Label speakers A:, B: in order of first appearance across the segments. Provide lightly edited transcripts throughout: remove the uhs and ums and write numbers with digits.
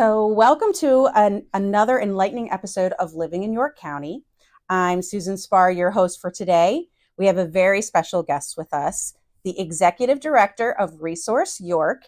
A: So, welcome to another enlightening episode of Living in York County. I'm Susan Spar, your host for today. We have a very special guest with us, the Executive Director of Resource York,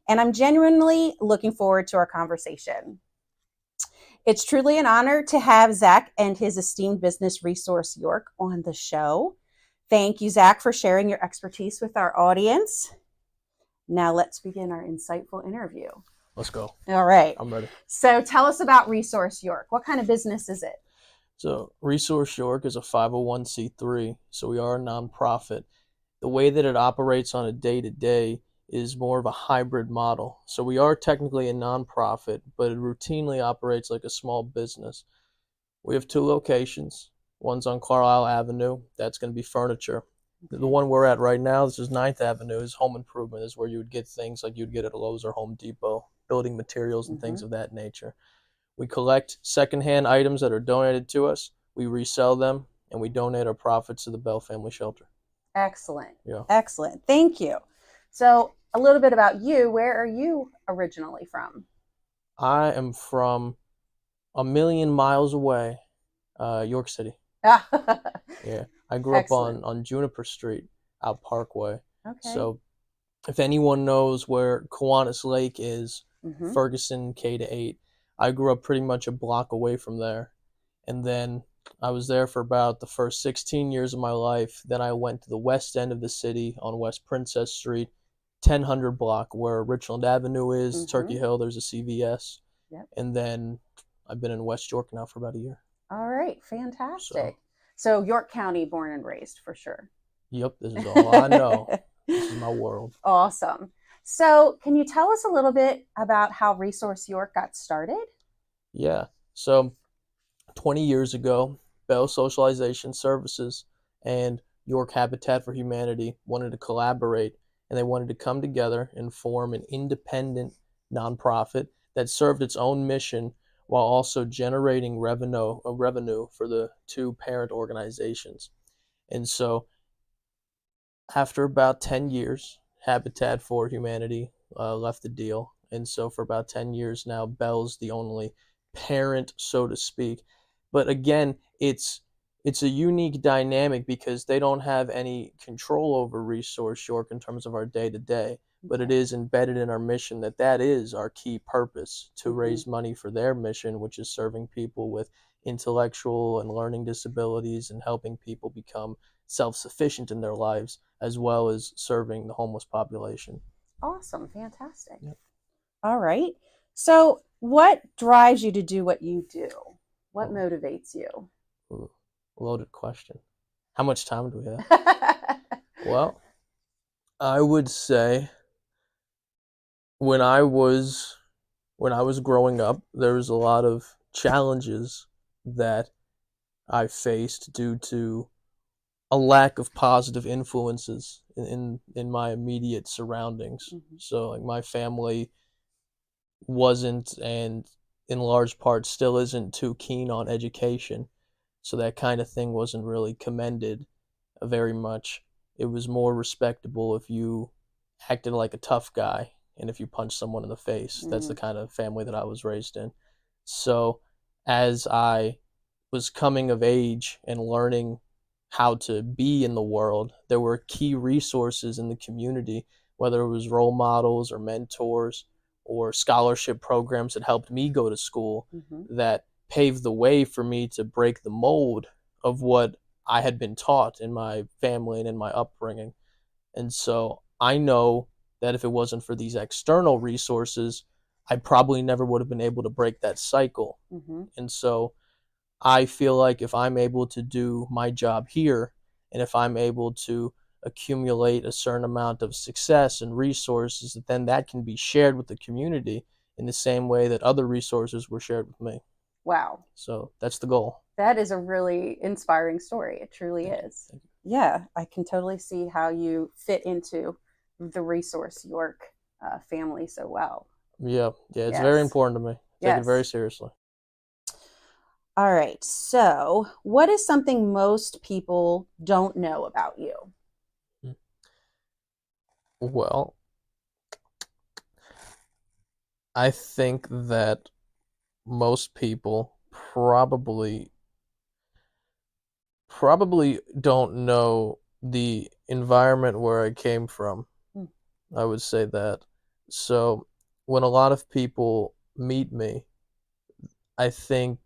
A: and I'm genuinely looking forward to our conversation. It's truly an honor to have Zach and his esteemed business Resource York on the show. Thank you, Zach, for sharing your expertise with our audience. Now let's begin our insightful interview.
B: Let's go.
A: All right.
B: I'm ready.
A: So tell us about Resource York. What kind of business is it?
B: So Resource York is a 501c3, so we are a nonprofit. The way that it operates on a day-to-day is more of a hybrid model. So we are technically a nonprofit, but it routinely operates like a small business. We have 2 locations. One's on Carlisle Avenue. That's going to be furniture. The one we're at right now, this is 9th Avenue, is home improvement, is where you would get things like you'd get at a Lowe's or Home Depot, building materials and things of that nature. We collect secondhand items that are donated to us, we resell them, and we donate our profits to the Bell Family Shelter.
A: Excellent.
B: Yeah.
A: Excellent. Thank you. So a little bit about you. Where are you originally from?
B: I am from a million miles away, York City. Yeah. I grew up on Juniper Street, out Parkway.
A: Okay.
B: So if anyone knows where Kiwanis Lake is, Ferguson K-8, I grew up pretty much a block away from there. And then I was there for about the first 16 years of my life. Then I went to the west end of the city on West Princess Street, 1000 block, where Richland Avenue is, Turkey Hill, there's a CVS.
A: Yep.
B: And then I've been in West York now for about a year.
A: All right. Fantastic. So York County, born and raised, for sure.
B: Yep, this is all I know. This is my world.
A: Awesome. So can you tell us a little bit about how Resource York got started?
B: Yeah. So 20 years ago, Bell Socialization Services and York Habitat for Humanity wanted to collaborate, and they wanted to come together and form an independent nonprofit that served its own mission while also generating revenue for the 2 parent organizations. And so after about 10 years, Habitat for Humanity left the deal. And so for about 10 years now, Bell's the only parent, so to speak. But again, it's a unique dynamic because they don't have any control over Resource York in terms of our day-to-day. But it is embedded in our mission that is our key purpose, to raise money for their mission, which is serving people with intellectual and learning disabilities and helping people become self-sufficient in their lives, as well as serving the homeless population.
A: Awesome. Fantastic.
B: Yep.
A: All right. So what drives you to do what you do? What motivates you?
B: Ooh, loaded question. How much time do we have? Well, I would say when I was growing up, there was a lot of challenges that I faced due to a lack of positive influences in my immediate surroundings. So like my family wasn't, and in large part still isn't, too keen on education. So that kind of thing wasn't really commended very much. It was more respectable if you acted like a tough guy and if you punched someone in the face. That's the kind of family that I was raised in. So as I was coming of age and learning how to be in the world, there were key resources in the community, whether it was role models or mentors or scholarship programs that helped me go to school, that paved the way for me to break the mold of what I had been taught in my family and in my upbringing. And so I know that if it wasn't for these external resources, I probably never would have been able to break that cycle. And so I feel like if I'm able to do my job here, and if I'm able to accumulate a certain amount of success and resources, then that can be shared with the community in the same way that other resources were shared with me.
A: Wow.
B: So that's the goal.
A: That is a really inspiring story. It truly is.
B: Thank you.
A: Yeah, I can totally see how you fit into the Resource York family so well.
B: Yeah, it's very important to me. Take it very seriously.
A: All right, so what is something most people don't know about you?
B: Well, I think that most people probably don't know the environment where I came from.
A: Mm.
B: I would say that. So when a lot of people meet me, I think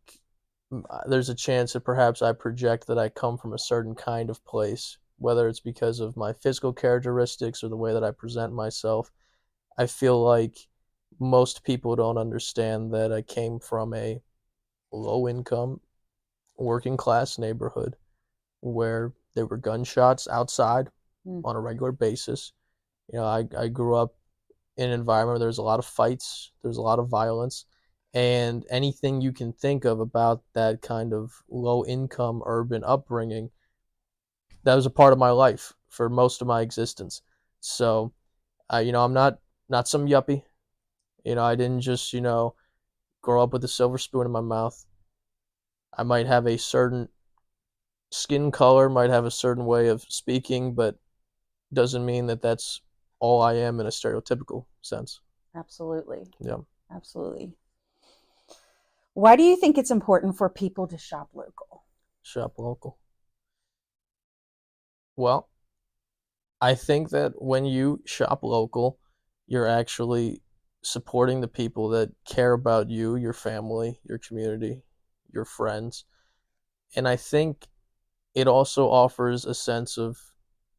B: there's a chance that perhaps I project that I come from a certain kind of place, whether it's because of my physical characteristics or the way that I present myself. I feel like most people don't understand that I came from a low income, working class neighborhood where there were gunshots outside
A: Mm.
B: on a regular basis. I grew up in an environment where there's a lot of fights, there's a lot of violence, and anything you can think of about that kind of low income urban upbringing, that was a part of my life for most of my existence. So, I'm not some yuppie. I didn't just grow up with a silver spoon in my mouth. I might have a certain skin color, might have a certain way of speaking, but doesn't mean that that's all I am in a stereotypical sense.
A: Absolutely.
B: Yeah,
A: Absolutely. Why do you think it's important for people to shop local?
B: shop local. Well, I think that when you shop local, you're actually supporting the people that care about you, your family, your community, your friends. And I think it also offers a sense of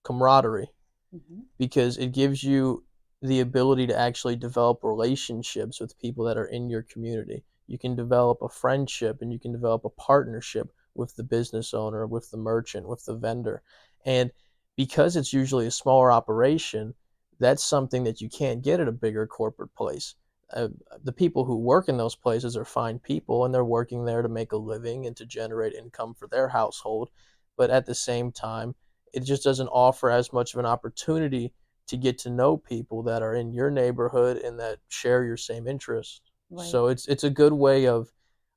B: camaraderie
A: Mm-hmm.
B: because it gives you the ability to actually develop relationships with people that are in your community. You can develop a friendship and you can develop a partnership with the business owner, with the merchant, with the vendor. And because it's usually a smaller operation, that's something that you can't get at a bigger corporate place. The people who work in those places are fine people and they're working there to make a living and to generate income for their household. But at the same time, it just doesn't offer as much of an opportunity to get to know people that are in your neighborhood and that share your same interests.
A: Right.
B: So it's a good way of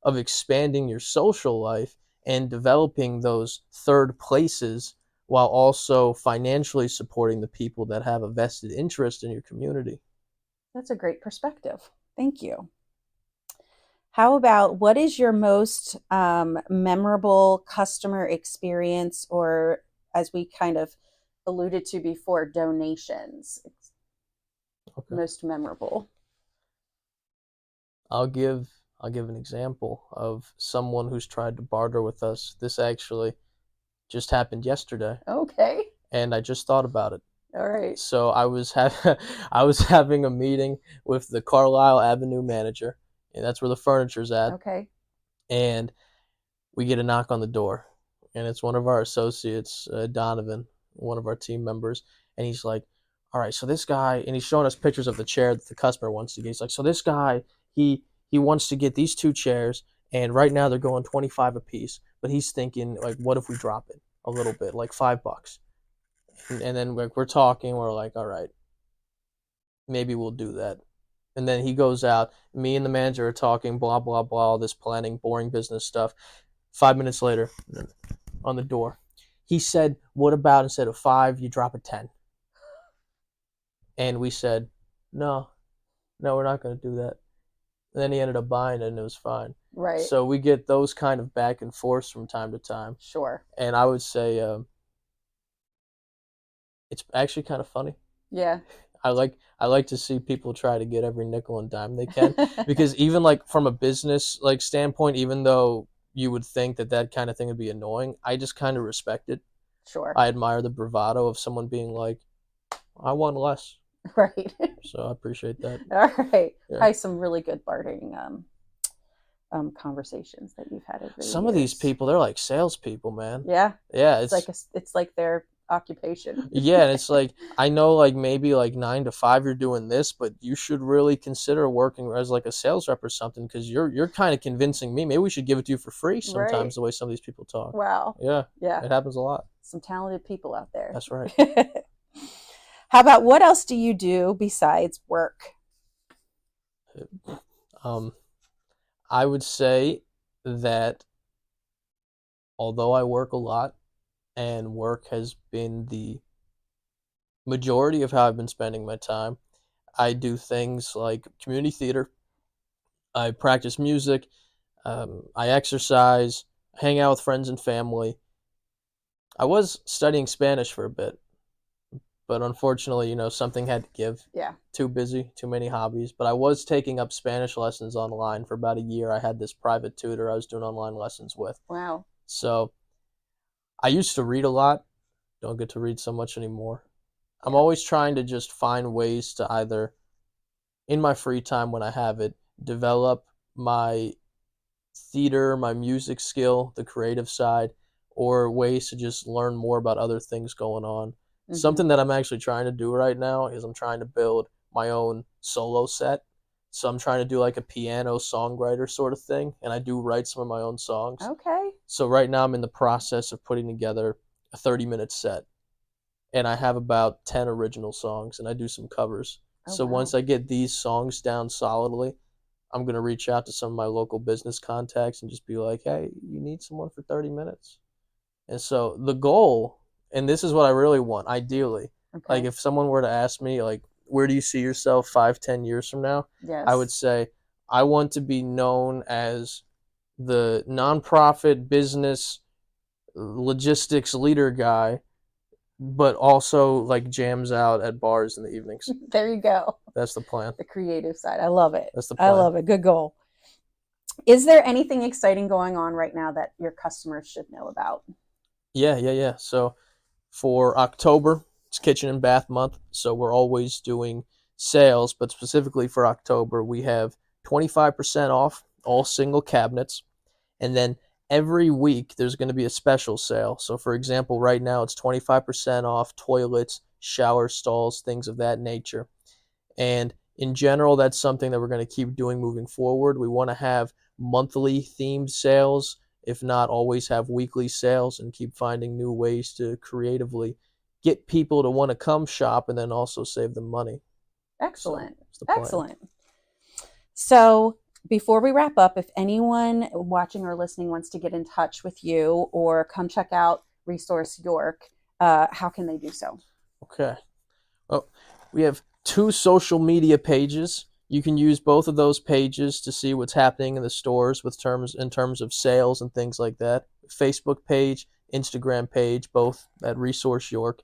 B: expanding your social life and developing those third places while also financially supporting the people that have a vested interest in your community.
A: That's a great perspective. Thank you. How about what is your most memorable customer experience, or as we kind of alluded to before, donations? It's
B: Okay.
A: most memorable.
B: I'll give an example of someone who's tried to barter with us. This actually just happened yesterday,
A: Okay.
B: and I just thought about it.
A: All right.
B: So I was having a meeting with the Carlisle Avenue manager, and that's where the furniture's at.
A: Okay.
B: And we get a knock on the door, and it's one of our associates, Donovan, one of our team members, and he's like, "All right, so this guy," and he's showing us pictures of the chair that the customer wants to get. He's like, "So this guy, he wants to get these two chairs, and right now they're going 25 a piece, but he's thinking like, what if we drop it a little bit, like $5?" And then like we're talking, we're like, "All right, maybe we'll do that." And then he goes out. Me and the manager are talking, blah blah blah, all this planning, boring business stuff. 5 minutes later, on the door, he said, "What about instead of five, you drop a 10?" And we said, "No, no, we're not going to do that." And then he ended up buying it, and it was fine.
A: Right.
B: So we get those kind of back and forths from time to time,
A: Sure.
B: and I would say it's actually kind of funny.
A: Yeah.
B: I like to see people try to get every nickel and dime they can because even like from a business like standpoint, even though you would think that that kind of thing would be annoying, I just kind of respect it.
A: Sure.
B: I admire the bravado of someone being like, "I want less."
A: Right.
B: So I appreciate that.
A: All right.
B: Yeah.
A: Probably some really good bartering conversations that you've had over the
B: Some of these
A: years.
B: people, they're like salespeople, man.
A: Yeah.
B: Yeah,
A: It's like their occupation.
B: yeah, and it's like I know like maybe like 9 to 5 you're doing this, but you should really consider working as like a sales rep or something because you're kind of convincing me. Maybe we should give it to you for free
A: Right.
B: sometimes the way some of these people talk.
A: Wow.
B: Yeah,
A: Yeah.
B: it happens a lot.
A: Some talented people out there.
B: That's right.
A: How about what else do you do besides work?
B: Um, I would say that although I work a lot and work has been the majority of how I've been spending my time, I do things like community theater. I practice music. I exercise, hang out with friends and family. I was studying Spanish for a bit, but unfortunately, something had to give.
A: Yeah.
B: Too busy, too many hobbies. But I was taking up Spanish lessons online for about a year. I had this private tutor I was doing online lessons with.
A: Wow.
B: So I used to read a lot. Don't get to read so much anymore. I'm
A: Yeah.
B: always trying to just find ways to either, in my free time when I have it, develop my theater, my music skill, the creative side, or ways to just learn more about other things going on. Something that I'm actually trying to do right now is I'm trying to build my own solo set. So I'm trying to do like a piano songwriter sort of thing, and I do write some of my own songs.
A: Okay.
B: So right now I'm in the process of putting together a 30-minute set, and I have about 10 original songs, and I do some covers.
A: Oh,
B: So
A: wow.
B: once I get these songs down solidly, I'm going to reach out to some of my local business contacts and just be like, hey, you need someone for 30 minutes. And so the goal, and this is what I really want, ideally,
A: Okay.
B: like if someone were to ask me, like, where do you see yourself 5, 10 years from now?
A: Yes.
B: I would say, I want to be known as the nonprofit business logistics leader guy, but also like jams out at bars in the evenings.
A: There you go.
B: That's the plan.
A: The creative side. I love it.
B: That's the plan.
A: I love it. Good goal. Is there anything exciting going on right now that your customers should know about?
B: Yeah. So for October, it's kitchen and bath month, so we're always doing sales, but specifically for October, we have 25% off all single cabinets, and then every week there's going to be a special sale. So for example, right now it's 25% off toilets, shower stalls, things of that nature. And in general, that's something that we're going to keep doing moving forward. We want to have monthly themed sales, if not always have weekly sales, and keep finding new ways to creatively get people to want to come shop and then also save them money.
A: Excellent.
B: So
A: excellent. So before we wrap up, if anyone watching or listening wants to get in touch with you or come check out Resource York, how can they do so?
B: Okay. Well, we have 2 social media pages. You can use both of those pages to see what's happening in the stores in terms of sales and things like that. Facebook page, Instagram page, both at Resource York.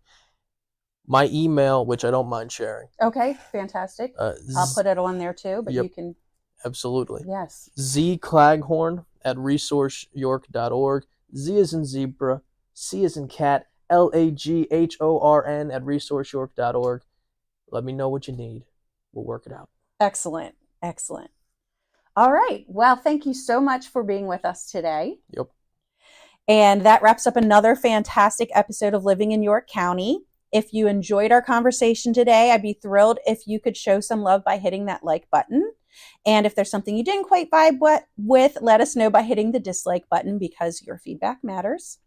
B: My email, which I don't mind sharing.
A: Okay, fantastic. I'll put it on there too, but you can.
B: Absolutely.
A: Yes.
B: Z Claghorn at resourceyork.org. Z is in zebra, C is in cat, Laghorn at resourceyork.org. Let me know what you need. We'll work it out.
A: Excellent. Excellent. All right. Well, thank you so much for being with us today.
B: Yep.
A: And that wraps up another fantastic episode of Living in York County. If you enjoyed our conversation today, I'd be thrilled if you could show some love by hitting that like button. And if there's something you didn't quite vibe with, let us know by hitting the dislike button because your feedback matters.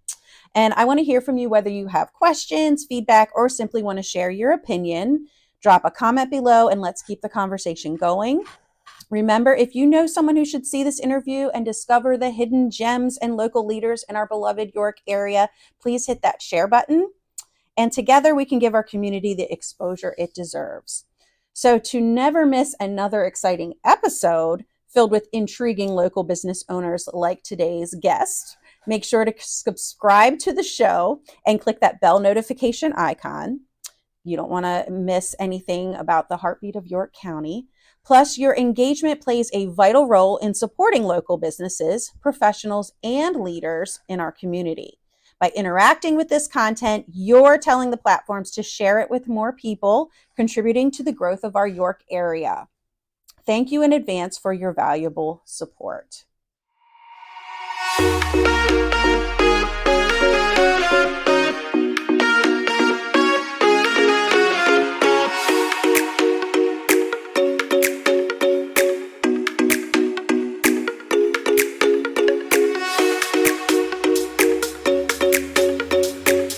A: And I want to hear from you whether you have questions, feedback, or simply want to share your opinion. Drop a comment below and let's keep the conversation going. Remember, if you know someone who should see this interview and discover the hidden gems and local leaders in our beloved York area, please hit that share button. And together we can give our community the exposure it deserves. So to never miss another exciting episode filled with intriguing local business owners like today's guest, make sure to subscribe to the show and click that bell notification icon. You don't want to miss anything about the heartbeat of York County. Plus, your engagement plays a vital role in supporting local businesses, professionals, and leaders in our community. By interacting with this content, you're telling the platforms to share it with more people, contributing to the growth of our York area. Thank you in advance for your valuable support.